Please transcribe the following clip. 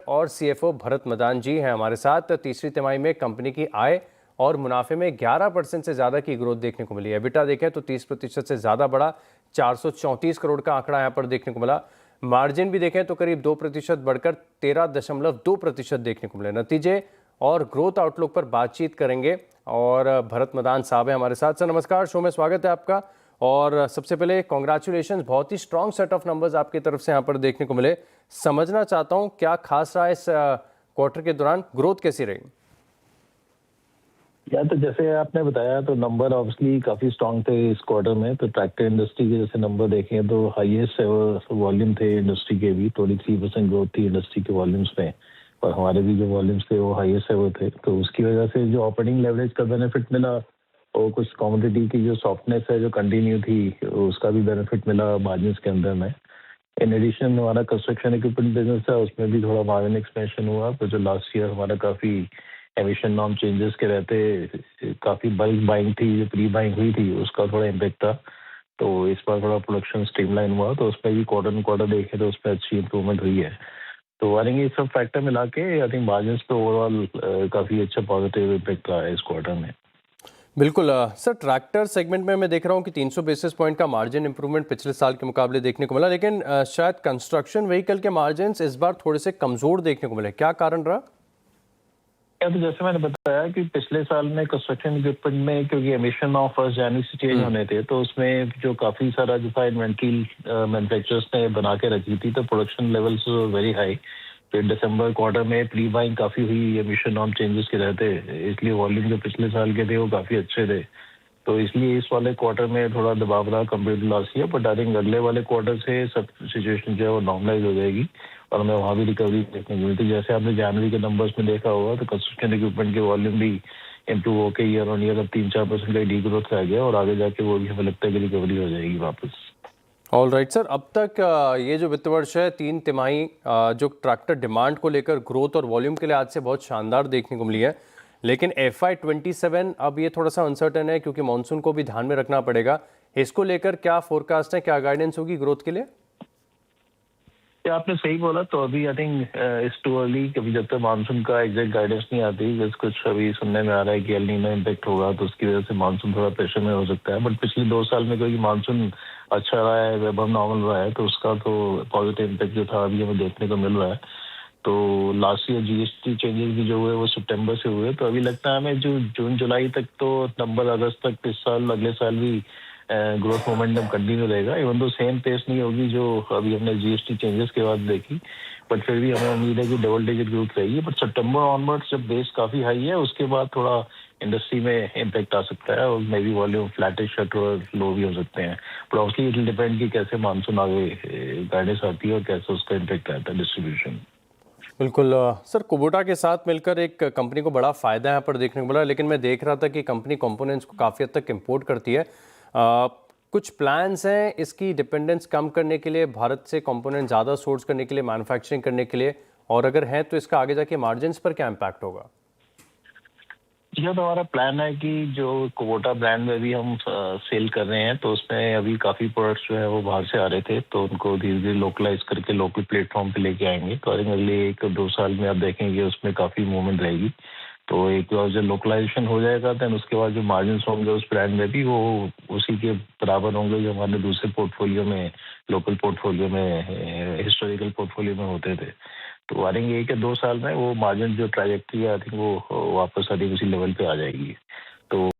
और सीएफओ भरत मदान जी हैं हमारे साथ। तीसरी तिमाही में कंपनी की आय और मुनाफे में 11% से ज़्यादा की ग्रोथ देखने को मिली है। एबिटा देखें तो 30% से ज़्यादा बढ़ा, 434 करोड़ का आंकड़ा यहाँ पर देखने को मिला। मार्जिन भी देखें तो करीब 2% बढ़कर 13.2% देखने को मिले। नतीजे और ग्रोथ आउटलुक पर बातचीत करेंगे और भरत मदान साहब हैं हमारे साथ। सर नमस्कार, शो में स्वागत है आपका। और सबसे पहले कॉन्ग्रेचुलेशन, बहुत ही स्ट्रॉन्ग सेट ऑफ नंबर्स आपकी तरफ से यहाँ पर देखने को मिले। समझना चाहता हूँ क्या खास रहा इस क्वार्टर के दौरान, ग्रोथ कैसी रही? या तो जैसे आपने बताया तो नंबर ऑब्वियसली काफ़ी स्ट्रॉन्ग थे इस क्वार्टर में। तो ट्रैक्टर इंडस्ट्री के जैसे नंबर देखें तो हाईएस्ट वॉल्यूम थे इंडस्ट्री के भी, 23% ग्रोथ थी इंडस्ट्री के वॉल्यूम्स में, और हमारे भी जो वॉल्यूम्स थे वो हाईएस्ट एवर थे। तो उसकी वजह से जो ऑपरेटिंग लेवरेज का बेनिफिट मिला और कुछ कमोडिटी की जो सॉफ्टनेस है जो कंटिन्यू थी उसका भी बेनिफिट मिला मार्जिन्स के अंदर में। इन एडिशन हमारा कंस्ट्रक्शन इक्विपमेंट बिजनेस है, उसमें भी थोड़ा मार्जिन एक्सपेंशन हुआ। तो जो लास्ट ईयर हमारा काफ़ी एमिशन नॉर्म चेंजेस के रहते काफ़ी बल्क बाइंग थी, जो प्री बाइंग हुई थी उसका थोड़ा इम्पेक्ट था। तो इस बार थोड़ा प्रोडक्शन स्ट्रीमलाइन हुआ, तो उसमें भी क्वार्टर देखें तो उसमें अच्छी इंप्रूवमेंट हुई है। तो आई थिंक ये सब फैक्टर मिला के आई थिंक मार्जिन्स पे ओवरऑल काफ़ी अच्छा पॉजिटिव इम्पेक्ट रहा है इस क्वार्टर में। बिल्कुल सर, ट्रैक्टर सेगमेंट में मैं देख रहा हूँ कि 300 बेसिस पॉइंट का मार्जिन इंप्रूवमेंट पिछले साल के मुकाबले देखने को मिला, लेकिन शायद कंस्ट्रक्शन व्हीकल के मार्जिन्स इस बार थोड़े से कमज़ोर देखने को मिले। क्या कारण रहा? या तो जैसे मैंने बताया कि पिछले साल में कंस्ट्रक्शन इक्विपमेंट में क्योंकि एमिशन ऑफ फर्स्ट जनवरी से चेंज होने थे, तो उसमें जो काफ़ी सारा जो था इन्वेंट्री मैन्युफैक्चरर्स ने बना के रखी थी, तो प्रोडक्शन लेवल्स वेरी हाई। फिर दिसंबर क्वार्टर में प्री बाइंग काफ़ी हुई एमिशन नॉर्म चेंजेस के रहते, इसलिए वॉल्यूम जो पिछले साल के थे वो काफ़ी अच्छे थे। तो इसलिए इस वाले क्वार्टर में थोड़ा दबाव रहा compare to last year, but I think अगले वाले क्वार्टर से सब सिचुएशन जो है वो नॉर्मलाइज हो जाएगी और हमें वहाँ भी रिकवरी देखने को मिलती है। जैसे आपने जनवरी के नंबर्स में देखा होगा तो कंस्ट्रक्शन इक्विपमेंट के वॉल्यूम भी इम्प्रूव होकर ईयर ऑन ईयर अब 3-4% का डी ग्रोथ रह गया और आगे जाके वो भी हमें लगता है कि रिकवरी हो जाएगी वापस। ऑल राइट सर, अब तक ये जो वित्त वर्ष है, 3 तिमाही जो ट्रैक्टर डिमांड को लेकर ग्रोथ और वॉल्यूम के लिहाज से बहुत शानदार देखने को मिली है, लेकिन FY27 अब ये थोड़ा सा अनसर्टन है क्योंकि मानसून को भी ध्यान में रखना पड़ेगा। इसको लेकर क्या फोरकास्ट है, क्या गाइडेंस होगी ग्रोथ के लिए? आपने सही बोला। तो अभी I think it's too early, कभी जब तक मानसून का एग्जैक्ट गाइडेंस नहीं आती, बस कुछ अभी सुनने में आ रहा है कि एल नीनो इम्पैक्ट होगा तो उसकी वजह से मानसून थोड़ा प्रेशर में हो सकता है। बट पिछले 2 साल में क्योंकि मानसून अच्छा रहा है, वेब नॉर्मल रहा है, तो उसका तो पॉजिटिव इम्पैक्ट जो था अभी हमें देखने को मिल रहा है। तो लास्ट ईयर जीएसटी चेंजेस भी जो हुए वो सितंबर से हुए, तो अभी लगता है हमें जो जून जुलाई तक तो नंबर, अगस्त तक इस साल अगले साल भी ग्रोथ मोमेंटम कंटिन्यू रहेगा। इवन तो सेम पेस नहीं होगी जो अभी हमने जीएसटी चेंजेस के बाद देखी, बट फिर भी हमें उम्मीद है कि डबल डिजिट ग्रोथ रहेगी। बट सितंबर ऑनवर्ड्स जब बेस काफ़ी हाई है उसके बाद थोड़ा इंडस्ट्री में इम्पैक्ट आ सकता है और मे बी वॉल्यूम फ्लैटिश और लो भी हो सकते हैं। But obviously it will depend कि कैसे मानसून आगे गाइडेंस आती है और कैसे उसका इम्पैक्ट रहता है डिस्ट्रीब्यूशन। बिल्कुल सर, कुबोटा के साथ मिलकर एक कंपनी को बड़ा फ़ायदा यहाँ पर देखने को मिला, लेकिन मैं देख रहा था कि कंपनी कंपोनेंट्स को काफ़ी हद तक इंपोर्ट करती है। कुछ प्लान्स हैं इसकी डिपेंडेंस कम करने के लिए, भारत से कंपोनेंट ज़्यादा सोर्स करने के लिए, मैन्युफैक्चरिंग करने के लिए, और अगर है तो इसका आगे जाके मार्जिन्स पर क्या इम्पैक्ट होगा? यह तो हमारा प्लान है कि जो कुबोटा ब्रांड में भी हम सेल कर रहे हैं, तो उसमें अभी काफ़ी प्रोडक्ट्स जो है वो बाहर से आ रहे थे, तो उनको धीरे धीरे लोकलाइज करके लोकल प्लेटफॉर्म पे लेके आएंगे। तो आई थिंक अगले 1-2 साल में आप देखेंगे उसमें काफ़ी मूवमेंट रहेगी। तो एक बार जब लोकलाइजेशन हो जाएगा देन उसके बाद जो मार्जिन होंगे उस ब्रांड में भी वो उसी के बराबर होंगे जो हमारे दूसरे पोर्टफोलियो में, लोकल पोर्टफोलियो में, हिस्टोरिकल पोर्टफोलियो में होते थे। तो आई थिंक 1 या 2 साल में वो मार्जिन जो ट्रैजेक्टरी है आई थिंक वो वापस आई थिंक उसी लेवल पे आ जाएगी। तो